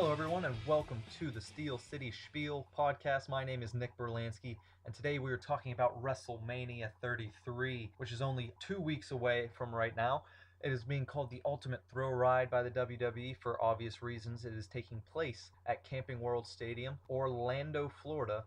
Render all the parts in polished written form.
Hello, everyone, and welcome to the Steel City Spiel podcast. My name is Nick Berlansky, and today we are talking about Wrestlemania 33, which is only 2 weeks away from right now. It is being called the Ultimate Thrill Ride by the WWE for obvious reasons. It is taking place at Camping World Stadium, Orlando, Florida.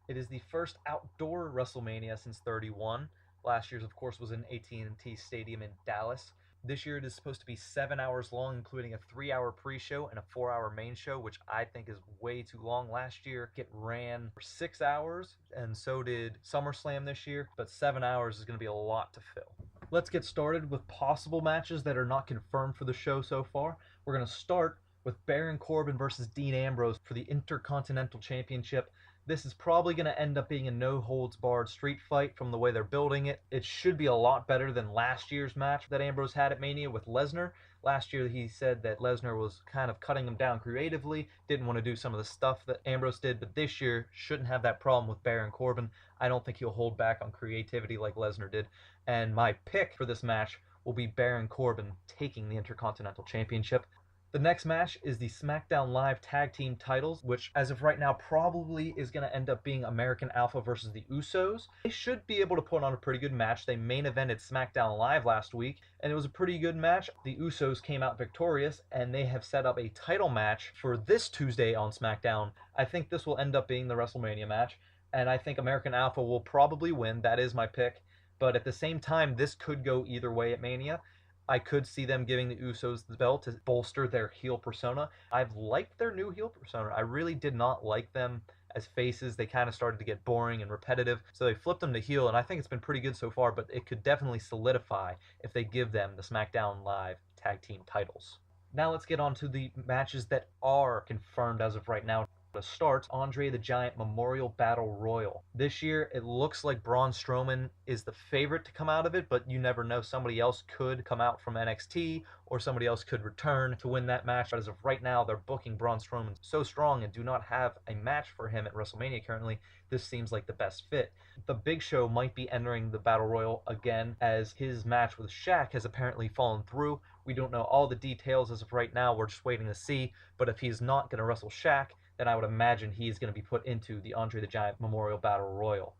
It is the first outdoor WrestleMania since 31. Last year's, of course, was in AT&T Stadium in Dallas. This year it is supposed to be 7 hours long, including a 3-hour pre-show and a 4-hour main show, which I think is way too long. Last year it ran for 6 hours, and so did SummerSlam this year, but 7 hours is going to be a lot to fill. Let's get started with possible matches that are not confirmed for the show so far. We're going to start with Baron Corbin versus Dean Ambrose for the Intercontinental Championship. This is probably going to end up being a no-holds-barred street fight from the way they're building it. It should be a lot better than last year's match that Ambrose had at Mania with Lesnar. Last year he said that Lesnar was kind of cutting him down creatively, didn't want to do some of the stuff that Ambrose did, but this year shouldn't have that problem with Baron Corbin. I don't think he'll hold back on creativity like Lesnar did. And my pick for this match will be Baron Corbin taking the Intercontinental Championship. The next match is the SmackDown Live Tag Team titles, which as of right now probably is going to end up being American Alpha versus the Usos. They should be able to put on a pretty good match. They main evented SmackDown Live last week, and it was a pretty good match. The Usos came out victorious, and they have set up a title match for this Tuesday on SmackDown. I think this will end up being the WrestleMania match, and I think American Alpha will probably win. That is my pick, but at the same time, this could go either way at Mania. I could see them giving the Usos the belt to bolster their heel persona. I've liked their new heel persona. I really did not like them as faces. They kind of started to get boring and repetitive, so they flipped them to heel, and I think it's been pretty good so far, but it could definitely solidify if they give them the SmackDown Live Tag Team titles. Now let's get on to the matches that are confirmed as of right now. To start, Andre the Giant Memorial Battle Royal. This year, it looks like Braun Strowman is the favorite to come out of it, but you never know. Somebody else could come out from NXT, or somebody else could return to win that match. But as of right now, they're booking Braun Strowman so strong and do not have a match for him at WrestleMania currently. This seems like the best fit. The Big Show might be entering the Battle Royal again, as his match with Shaq has apparently fallen through. We don't know all the details as of right now. We're just waiting to see. But if he's not going to wrestle Shaq, then I would imagine he's going to be put into the Andre the Giant Memorial Battle Royal.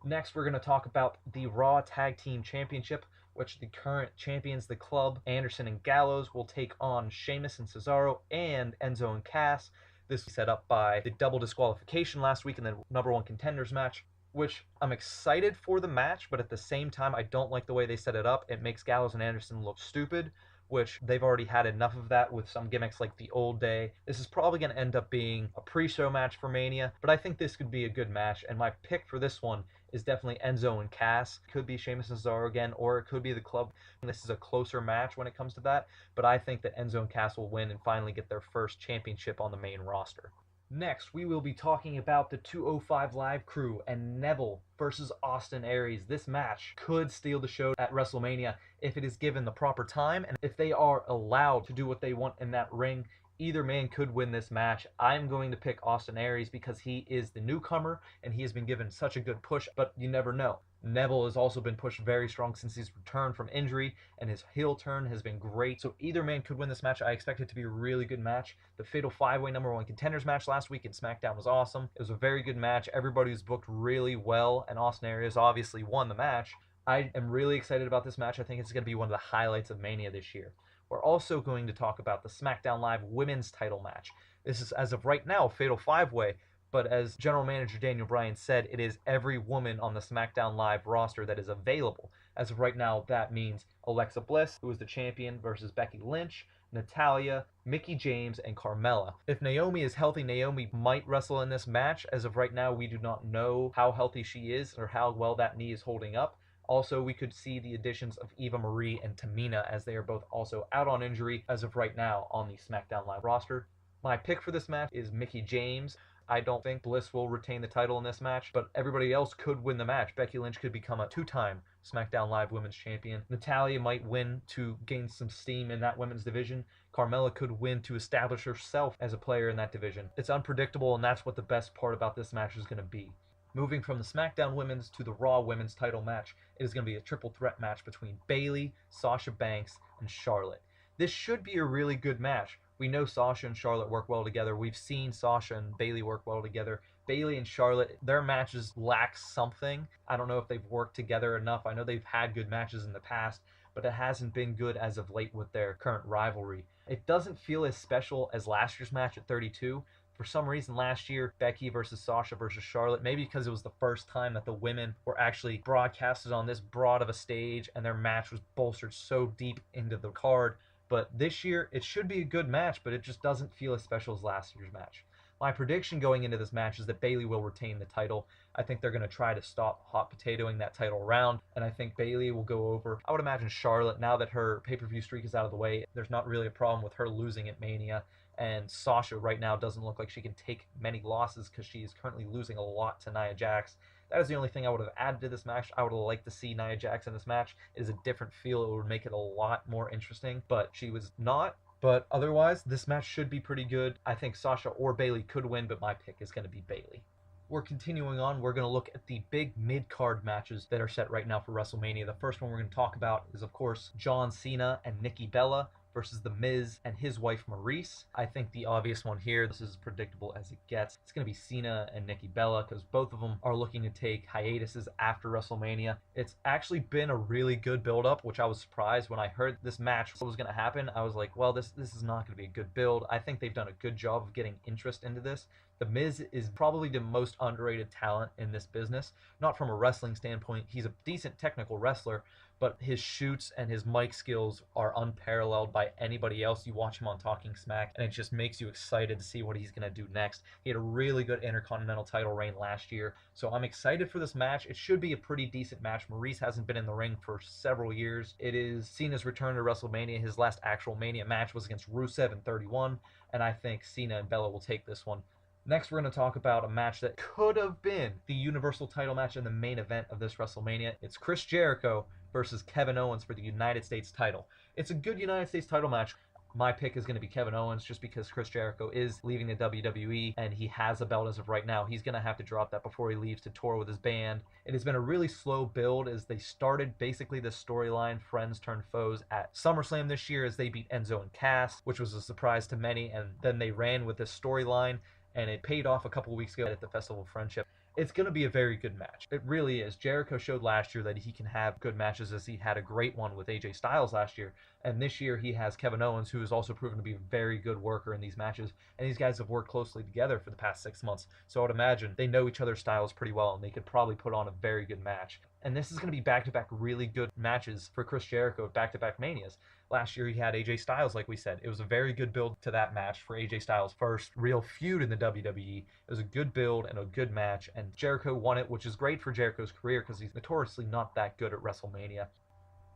Next, we're going to talk about the Raw Tag Team Championship, which the current champions, the Club, Anderson and Gallows, will take on Sheamus and Cesaro and Enzo and Cass. This was set up by the double disqualification last week in the number one contenders match, which I'm excited for the match, but at the same time, I don't like the way they set it up. It makes Gallows and Anderson look stupid, which they've already had enough of that with some gimmicks like the old day. This is probably going to end up being a pre-show match for Mania, but I think this could be a good match, and my pick for this one is definitely Enzo and Cass. Could be Sheamus and Cesaro again, or it could be the Club. This is a closer match when it comes to that, but I think that Enzo and Cass will win and finally get their first championship on the main roster. Next, we will be talking about the 205 Live crew and Neville versus Austin Aries. This match could steal the show at WrestleMania if it is given the proper time and if they are allowed to do what they want in that ring. Either man could win this match. I'm going to pick Austin Aries because he is the newcomer and he has been given such a good push, but you never know. Neville has also been pushed very strong since he's returned from injury, and his heel turn has been great. So either man could win this match. I expect it to be a really good match. The Fatal 5-Way number one contenders match last week in SmackDown was awesome. It was a very good match. Everybody was booked really well, and Austin Aries obviously won the match. I am really excited about this match. I think it's going to be one of the highlights of Mania this year. We're also going to talk about the SmackDown Live women's title match. This is, as of right now, a Fatal 5-Way. But as General Manager Daniel Bryan said, it is every woman on the SmackDown Live roster that is available. As of right now, that means Alexa Bliss, who is the champion, versus Becky Lynch, Natalya, Mickie James, and Carmella. If Naomi is healthy, Naomi might wrestle in this match. As of right now, we do not know how healthy she is or how well that knee is holding up. Also, we could see the additions of Eva Marie and Tamina, as they are both also out on injury as of right now on the SmackDown Live roster. My pick for this match is Mickie James. I don't think Bliss will retain the title in this match, but everybody else could win the match. Becky Lynch could become a 2-time SmackDown Live Women's Champion. Natalya might win to gain some steam in that women's division. Carmella could win to establish herself as a player in that division. It's unpredictable, and that's what the best part about this match is going to be. Moving from the SmackDown Women's to the Raw Women's title match, it is going to be a triple threat match between Bayley, Sasha Banks, and Charlotte. This should be a really good match. We know Sasha and Charlotte work well together. We've seen Sasha and Bayley work well together. Bayley and Charlotte, their matches lack something. I don't know if they've worked together enough. I know they've had good matches in the past, but it hasn't been good as of late with their current rivalry. It doesn't feel as special as last year's match at 32. For some reason last year, Becky versus Sasha versus Charlotte, maybe because it was the first time that the women were actually broadcasted on this broad of a stage and their match was bolstered so deep into the card. But this year, it should be a good match, but it just doesn't feel as special as last year's match. My prediction going into this match is that Bayley will retain the title. I think they're going to try to stop hot potatoing that title around, and I think Bayley will go over. I would imagine Charlotte, now that her pay-per-view streak is out of the way, there's not really a problem with her losing at Mania. And Sasha right now doesn't look like she can take many losses because she is currently losing a lot to Nia Jax. That is the only thing I would have added to this match. I would have liked to see Nia Jax in this match. It is a different feel. It would make it a lot more interesting, but she was not. But otherwise, this match should be pretty good. I think Sasha or Bayley could win, but my pick is going to be Bayley. We're continuing on. We're going to look at the big mid-card matches that are set right now for WrestleMania. The first one we're going to talk about is, of course, John Cena and Nikki Bella versus The Miz and his wife Maryse. I think the obvious one here, this is as predictable as it gets, it's going to be Cena and Nikki Bella because both of them are looking to take hiatuses after WrestleMania. It's actually been a really good build-up, which I was surprised when I heard this match was going to happen. I was like, well, this is not going to be a good build. I think they've done a good job of getting interest into this. The Miz is probably the most underrated talent in this business. Not from a wrestling standpoint. He's a decent technical wrestler, but his shoots and his mic skills are unparalleled by anybody else. You watch him on Talking Smack, and it just makes you excited to see what he's going to do next. He had a really good Intercontinental title reign last year, so I'm excited for this match. It should be a pretty decent match. Maryse hasn't been in the ring for several years. It is Cena's return to WrestleMania. His last actual Mania match was against Rusev in 31, and I think Cena and Bella will take this one. Next, we're going to talk about a match that could have been the Universal title match in the main event of this WrestleMania. It's Chris Jericho versus Kevin Owens for the United States title. It's a good United States title match. My pick is going to be Kevin Owens just because Chris Jericho is leaving the WWE and he has a belt as of right now. He's going to have to drop that before he leaves to tour with his band. It has been a really slow build as they started basically this storyline, friends turned foes, at SummerSlam this year as they beat Enzo and Cass, which was a surprise to many, and then they ran with this storyline and it paid off a couple of weeks ago at the Festival of Friendship. It's going to be a very good match. It really is. Jericho showed last year that he can have good matches, as he had a great one with AJ Styles last year. And this year he has Kevin Owens, who has also proven to be a very good worker in these matches. And these guys have worked closely together for the past 6 months. So I would imagine they know each other's styles pretty well, and they could probably put on a very good match. And this is going to be back-to-back really good matches for Chris Jericho, back-to-back Manias. Last year he had AJ Styles, like we said. It was a very good build to that match for AJ Styles' first real feud in the WWE. It was a good build and a good match, and Jericho won it, which is great for Jericho's career because he's notoriously not that good at WrestleMania.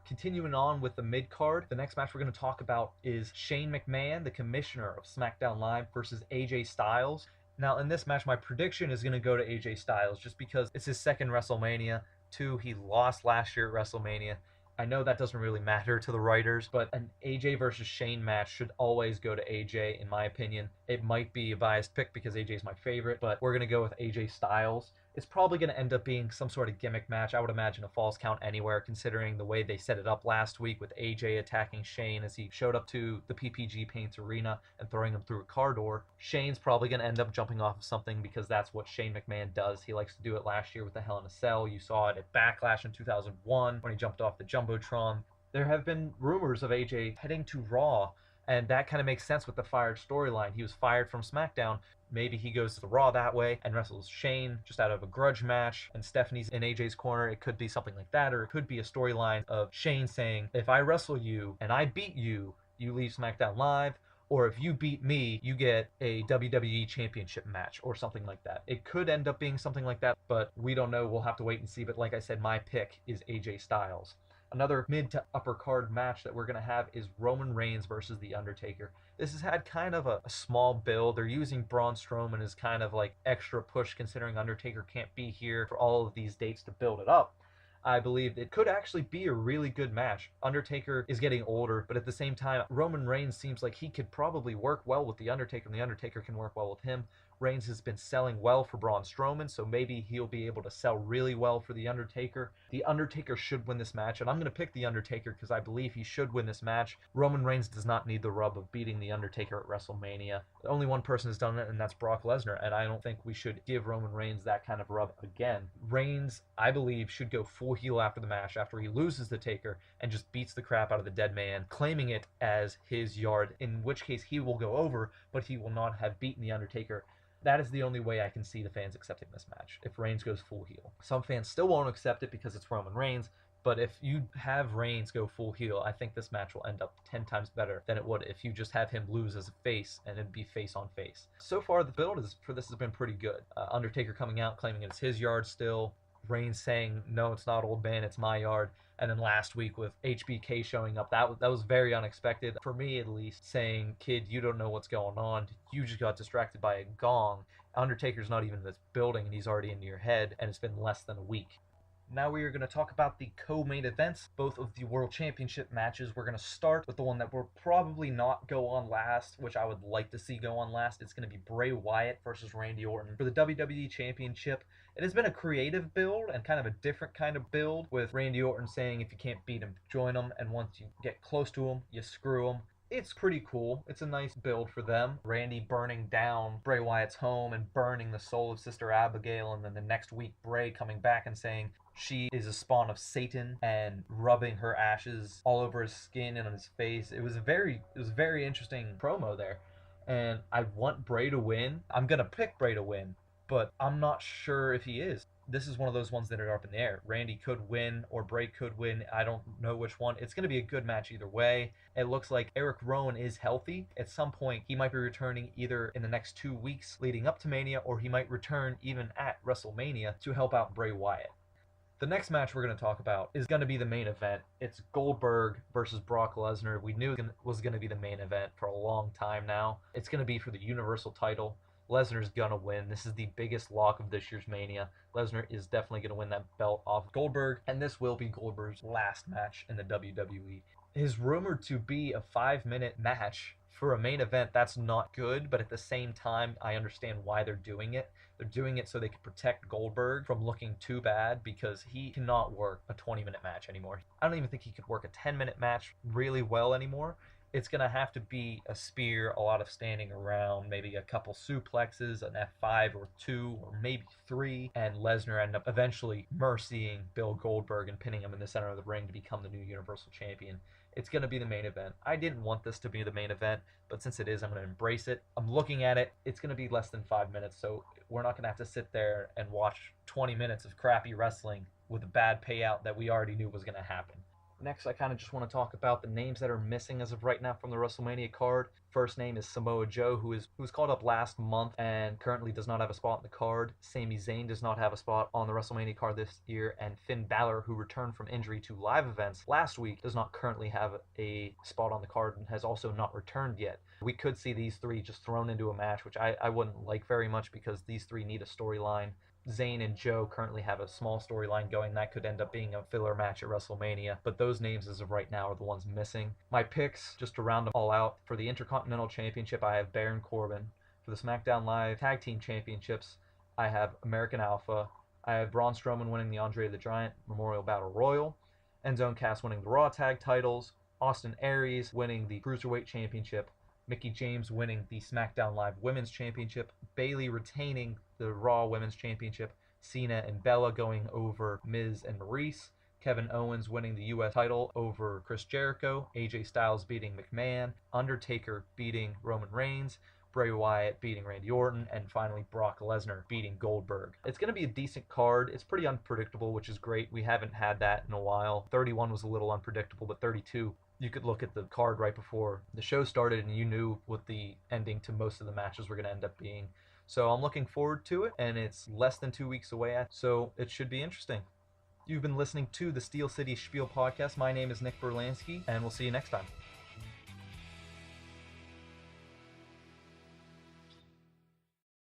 Continuing on with the mid-card, the next match we're going to talk about is Shane McMahon, the commissioner of SmackDown Live, versus AJ Styles. Now, in this match, my prediction is going to go to AJ Styles just because it's his second WrestleMania. 2, he lost last year at WrestleMania. I know that doesn't really matter to the writers, but an AJ versus Shane match should always go to AJ, in my opinion. It might be a biased pick because AJ is my favorite, but we're going to go with AJ Styles. It's probably going to end up being some sort of gimmick match. I would imagine a Falls Count Anywhere, considering the way they set it up last week with AJ attacking Shane as he showed up to the PPG Paints Arena and throwing him through a car door. Shane's probably going to end up jumping off of something because that's what Shane McMahon does. He likes to do it last year with the Hell in a Cell. You saw it at Backlash in 2001 when he jumped off the Jumbotron. There have been rumors of AJ heading to Raw, and that kind of makes sense with the fired storyline. He was fired from SmackDown. Maybe he goes to the Raw that way and wrestles Shane just out of a grudge match, and Stephanie's in AJ's corner. It could be something like that, or it could be a storyline of Shane saying, if I wrestle you and I beat you, you leave SmackDown Live, or if you beat me, you get a WWE Championship match, or something like that. It could end up being something like that, but we don't know. We'll have to wait and see. But like I said, my pick is AJ Styles. Another mid to upper card match that we're going to have is Roman Reigns versus The Undertaker. This has had kind of a small build. They're using Braun Strowman as kind of like extra push considering Undertaker can't be here for all of these dates to build it up. I believe it could actually be a really good match. Undertaker is getting older, but at the same time, Roman Reigns seems like he could probably work well with The Undertaker, and The Undertaker can work well with him. Reigns has been selling well for Braun Strowman, so maybe he'll be able to sell really well for The Undertaker. The Undertaker should win this match, and I'm going to pick The Undertaker because I believe he should win this match. Roman Reigns does not need the rub of beating The Undertaker at WrestleMania. Only one person has done it, and that's Brock Lesnar, and I don't think we should give Roman Reigns that kind of rub again. Reigns, I believe, should go full heel after the match, after he loses the Taker, and just beats the crap out of the dead man, claiming it as his yard, in which case he will go over, but he will not have beaten The Undertaker. That is the only way I can see the fans accepting this match, if Reigns goes full heel. Some fans still won't accept it because it's Roman Reigns, but if you have Reigns go full heel, I think this match will end up 10 times better than it would if you just have him lose as a face and it'd be face on face. So far, the build for this has been pretty good. Undertaker coming out, claiming it's his yard still. Reigns saying, no, it's not, old man, it's my yard. And then last week with HBK showing up, that was very unexpected, for me at least, saying, kid, you don't know what's going on. You just got distracted by a gong. Undertaker's not even in this building, and he's already into your head, and it's been less than a week. Now we are going to talk about the co-main events, both of the World Championship matches. We're going to start with the one that will probably not go on last, which I would like to see go on last. It's going to be Bray Wyatt versus Randy Orton for the WWE Championship. It has been a creative build and kind of a different kind of build, with Randy Orton saying if you can't beat him, join him, and once you get close to him, you screw him. It's pretty cool. It's a nice build for them. Randy burning down Bray Wyatt's home and burning the soul of Sister Abigail, and then the next week Bray coming back and saying she is a spawn of Satan and rubbing her ashes all over his skin and on his face. It was a very interesting promo there. And I want Bray to win. I'm going to pick Bray to win, but I'm not sure if he is. This is one of those ones that are up in the air. Randy could win or Bray could win. I don't know which one. It's going to be a good match either way. It looks like Eric Rowan is healthy. At some point, he might be returning either in the next 2 weeks leading up to Mania, or he might return even at WrestleMania to help out Bray Wyatt. The next match we're going to talk about is going to be the main event. It's Goldberg versus Brock Lesnar. We knew it was going to be the main event for a long time now. It's going to be for the Universal title. Lesnar's going to win. This is the biggest lock of this year's Mania. Lesnar is definitely going to win that belt off Goldberg, and this will be Goldberg's last match in the WWE. It is rumored to be a 5-minute match. For a main event, that's not good, but at the same time, I understand why they're doing it. They're doing it so they can protect Goldberg from looking too bad, because he cannot work a 20-minute match anymore. I don't even think he could work a 10-minute match really well anymore. It's going to have to be a spear, a lot of standing around, maybe a couple suplexes, an F5 or 2 or maybe 3, and Lesnar end up eventually mercying Bill Goldberg and pinning him in the center of the ring to become the new Universal Champion. It's going to be the main event. I didn't want this to be the main event, but since it is, I'm going to embrace it. I'm looking at it. It's going to be less than 5 minutes, so we're not going to have to sit there and watch 20 minutes of crappy wrestling with a bad payout that we already knew was going to happen. Next, I kind of just want to talk about the names that are missing as of right now from the WrestleMania card. First name is Samoa Joe, who was called up last month and currently does not have a spot in the card. Sami Zayn does not have a spot on the WrestleMania card this year, and Finn Balor, who returned from injury to live events last week, does not currently have a spot on the card and has also not returned yet. We could see these three just thrown into a match, which I wouldn't like very much because these three need a storyline. Zayn and Joe currently have a small storyline going that could end up being a filler match at WrestleMania, but those names as of right now are the ones missing. My picks, just to round them all out, for the Intercontinental Championship, I have Baron Corbin. For the SmackDown Live Tag Team Championships, I have American Alpha. I have Braun Strowman winning the Andre the Giant Memorial Battle Royal, Enzo and Cass winning the Raw Tag titles, Austin Aries winning the Cruiserweight Championship, Mickie James winning the SmackDown Live Women's Championship, Bayley retaining the Raw Women's Championship, Cena and Bella going over Miz and Maurice, Kevin Owens winning the US title over Chris Jericho, AJ Styles beating McMahon, Undertaker beating Roman Reigns, Bray Wyatt beating Randy Orton, and finally Brock Lesnar beating Goldberg. It's going to be a decent card. It's pretty unpredictable, which is great. We haven't had that in a while. 31 was a little unpredictable, but 32, you could look at the card right before the show started and you knew what the ending to most of the matches were going to end up being. So I'm looking forward to it, and it's less than 2 weeks away, so it should be interesting. You've been listening to the Steel City Spiel podcast. My name is Nick Berlansky, and we'll see you next time.